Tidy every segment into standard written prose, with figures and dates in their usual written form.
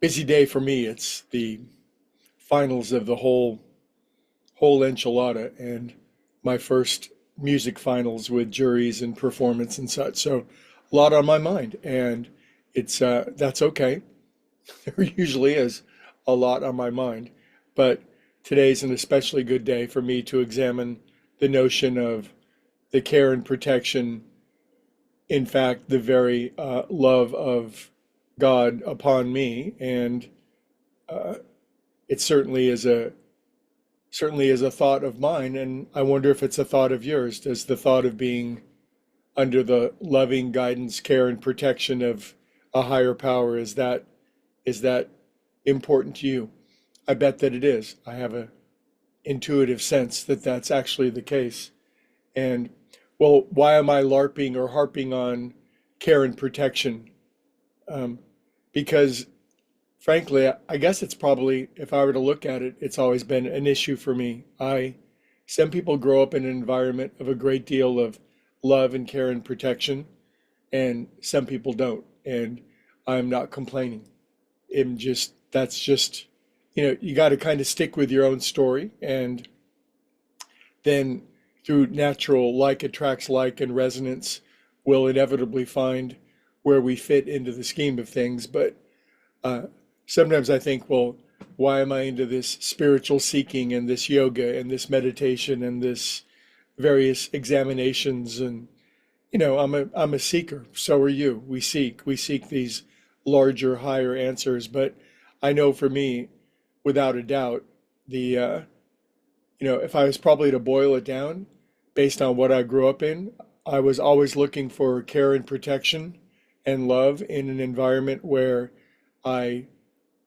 Busy day for me. It's the finals of the whole enchilada and my first music finals with juries and performance and such. So a lot on my mind, and it's that's okay. There usually is a lot on my mind, but today's an especially good day for me to examine the notion of the care and protection, in fact, the very love of God upon me, and uh, it certainly is a thought of mine, and I wonder if it's a thought of yours. Does the thought of being under the loving guidance, care, and protection of a higher power, is that important to you? I bet that it is. I have a intuitive sense that that's actually the case. And well, why am I LARPing or harping on care and protection? Um, because frankly, I guess it's probably, if I were to look at it, it's always been an issue for me. Some people grow up in an environment of a great deal of love and care and protection, and some people don't. And I'm not complaining. That's just, you got to kind of stick with your own story. And then through natural like attracts like and resonance, we'll inevitably find where we fit into the scheme of things. But uh, sometimes I think, well, why am I into this spiritual seeking and this yoga and this meditation and this various examinations? And I'm a seeker. So are you. We seek these larger, higher answers. But I know for me, without a doubt, the if I was probably to boil it down based on what I grew up in, I was always looking for care and protection and love in an environment where I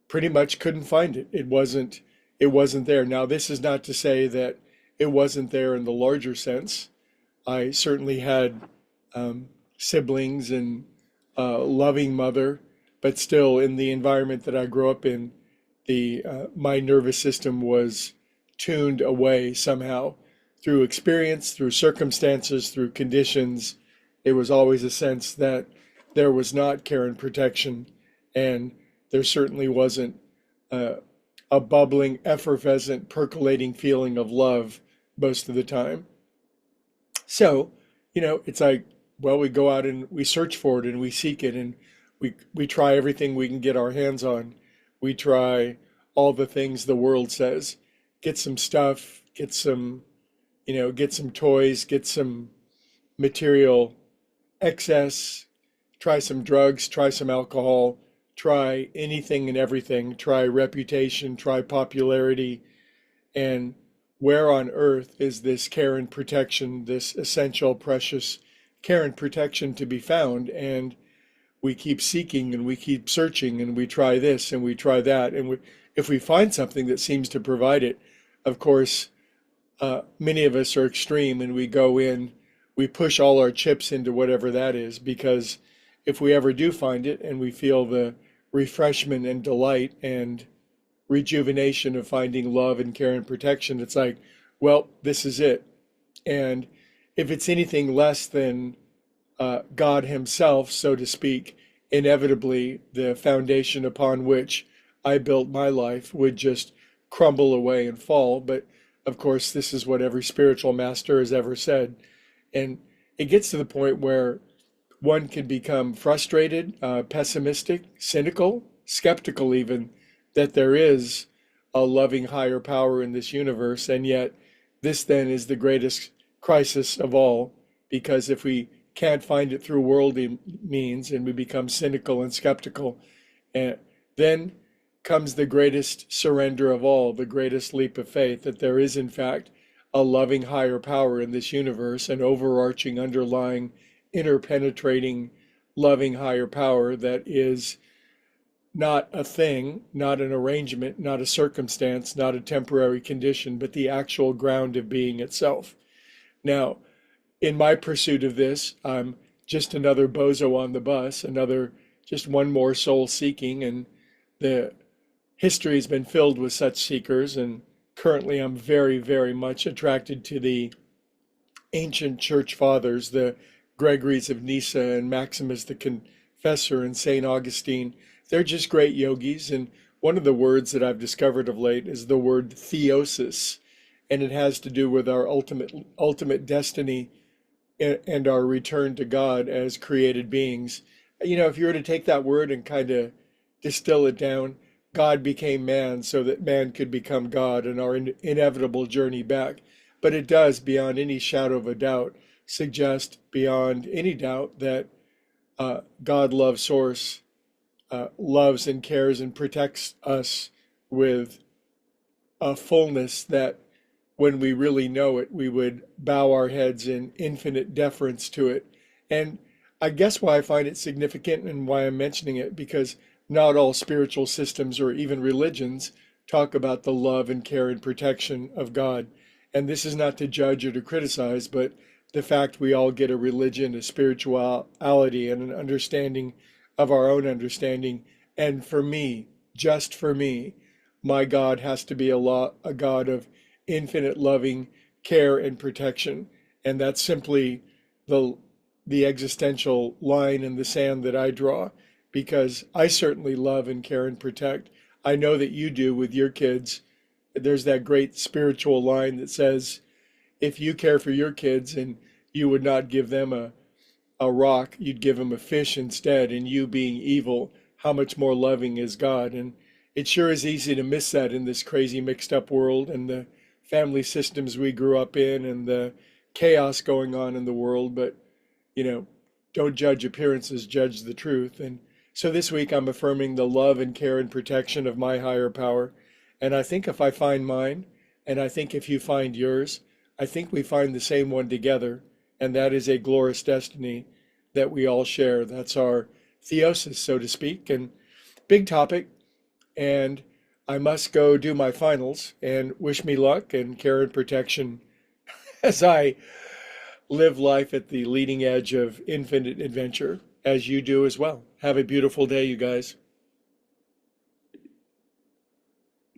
pretty much couldn't find it. It wasn't there. Now, this is not to say that it wasn't there in the larger sense. I certainly had siblings and a loving mother, but still, in the environment that I grew up in, the my nervous system was tuned away somehow through experience, through circumstances, through conditions. It was always a sense that there was not care and protection, and there certainly wasn't uh, a bubbling, effervescent, percolating feeling of love most of the time. So, it's like, well, we go out and we search for it and we seek it, and we try everything we can get our hands on. We try all the things the world says. Get some stuff, get some toys, get some material excess, try some drugs, try some alcohol, try anything and everything, try reputation, try popularity, and where on earth is this care and protection, this essential, precious care and protection to be found? And we keep seeking and we keep searching and we try this and we try that. And if we find something that seems to provide it, of course, many of us are extreme and we go in, we push all our chips into whatever that is, because if we ever do find it and we feel the refreshment and delight and rejuvenation of finding love and care and protection, it's like, well, this is it. And if it's anything less than God Himself, so to speak, inevitably the foundation upon which I built my life would just crumble away and fall. But of course, this is what every spiritual master has ever said. And it gets to the point where one can become frustrated, pessimistic, cynical, skeptical even, that there is a loving higher power in this universe. And yet, this then is the greatest crisis of all, because if we can't find it through worldly means and we become cynical and skeptical, and then comes the greatest surrender of all, the greatest leap of faith, that there is, in fact, a loving higher power in this universe, an overarching, underlying, interpenetrating, loving higher power that is not a thing, not an arrangement, not a circumstance, not a temporary condition, but the actual ground of being itself. Now, in my pursuit of this, I'm just another bozo on the bus, just one more soul seeking, and the history has been filled with such seekers. And currently, I'm very, very much attracted to the ancient church fathers, the Gregories of Nyssa and Maximus the Confessor and St. Augustine, they're just great yogis. And one of the words that I've discovered of late is the word theosis, and it has to do with our ultimate destiny and our return to God as created beings. You know, if you were to take that word and kind of distill it down, God became man so that man could become God and our inevitable journey back. But it does, beyond any shadow of a doubt, suggest beyond any doubt that God, love source, loves and cares and protects us with a fullness that when we really know it, we would bow our heads in infinite deference to it. And I guess why I find it significant and why I'm mentioning it, because not all spiritual systems or even religions talk about the love and care and protection of God. And this is not to judge or to criticize, but the fact we all get a religion, a spirituality, and an understanding of our own understanding. And for me, just for me, my God has to be a God of infinite loving care and protection. And that's simply the the existential line in the sand that I draw, because I certainly love and care and protect. I know that you do with your kids. There's that great spiritual line that says, if you care for your kids and you would not give them a rock, you'd give them a fish instead, and you being evil, how much more loving is God? And it sure is easy to miss that in this crazy mixed up world and the family systems we grew up in and the chaos going on in the world. But, you know, don't judge appearances, judge the truth. And so this week I'm affirming the love and care and protection of my higher power. And I think if I find mine, and I think if you find yours, I think we find the same one together. And that is a glorious destiny that we all share. That's our theosis, so to speak. And big topic. And I must go do my finals, and wish me luck and care and protection as I live life at the leading edge of infinite adventure, as you do as well. Have a beautiful day, you guys.